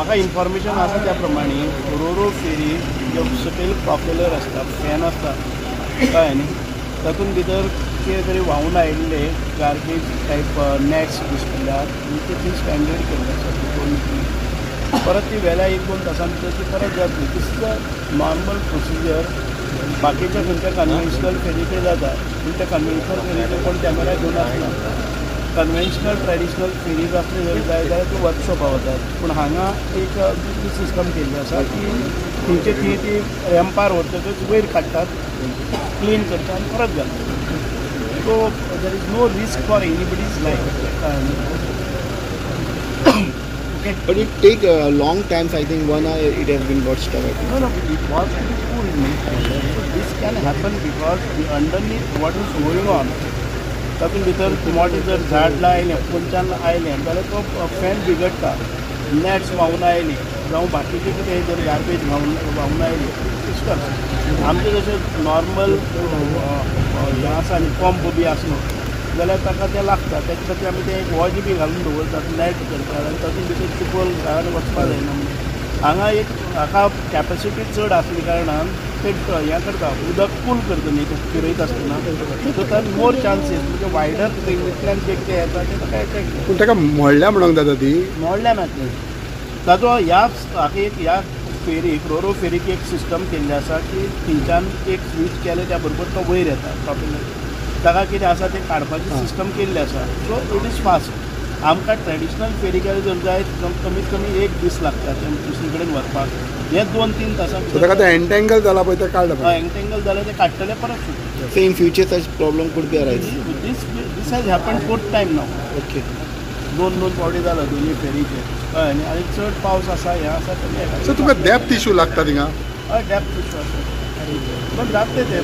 म्हाका इन्फॉर्मेशन आसा त्या प्रमाणे रोरो फेरी जो सकयल प्रॉपेलर आसता फॅन आसता कळ्ळें न्ही तातूंत भितर कितें तरी व्हांवून आयिल्ले गार्बेज टायप नॅट्स दिसल्यार ते थंय स्टँडर्ड केल्ले आसा परत ती व्हेल्या 1-2 तासां भितर ती परत जातली दिस इज अ नॉर्मल प्रोसिजर बाकीच्या खंयच्या कन्वेन्शनल फेरीचे जाता पूण त्या कन्वेन्शनल फेरीचे कोण कॅमेरा घेवन आसना कन्वेन्शनल ट्रेडिशनल फेरीज असले जर जाय जाल्यार त्यो वर्कशॉपां वतात पूण हांगा एक दुसरी सिस्टम केल्ली आसा की थंयचे थंय ती रॅम्पार वतकच वयर काडटात क्लीन करतात आनी परत घालतात so there is no risk for anybody's life Okay. But it take a long time. I think 1 hour it has been got stuck. No, it was cool. This can happen because underneath what is going on. तातूंत भितर मोठे जर झाड लायलें पोंच्यान आयलें जाल्यार तो fan बिगडटा NATS व्हांवून आयली जावं बाकीचे कितें जर गार्बेज व्हांवून आयली सिस्टम आमचे जशें नॉर्मल हें आसा न्ही पंप बी आसलो जाल्यार ताका तें लागता तेच्या खातीर आमी तें एक वॉच बी घालून दवरतात लायट करतात आनी तातूंत भितर चिकोल घालून वचपा जायना म्हणून हांगा एक हाका कॅपेसिटी चड आसल्या कारणान ते हें करता उदक कूल करता न्ही तें फिरयता आसतना सो ताका मोर चान्सीस म्हणजे वायडर रेंजींतल्यान जें कितें येता तें ताका एटॅक पूण ताका मोडल्या म्हणूंक जाता ती मोडल्या मातशें ताजो हाका एक ह्या फेरीक रोरो फेरीक एक सिस्टम केल्ली आसा की थंयच्यान एक स्विच केलें त्या बरोबर तो वयर येता प्रॉपेलर ताका कितें आसा तें काडपाची सिस्टम केल्ली आसा सो इट इज फास्ट आमकां ट्रेडिशनल फेरी केले जर जाय कमीत कमी 1 दीस लागता तें दुसरे कडेन व्हरपाक हे 2-3 तासां ताका तें एंटेंगल जाला पळय तें काडला एंटेंगल जाल्यार ते काडटले परत सुटले So in future such problem could be arise. This has happened 4th time now. Okay. 2 फावटी जाला दोनी फेरीचे हय न्ही आनी चड पावस आसा हें आसा सो तुका डेप्थ इशू लागता थिंगा हय डेप्थ इशू आसा पण जाता तें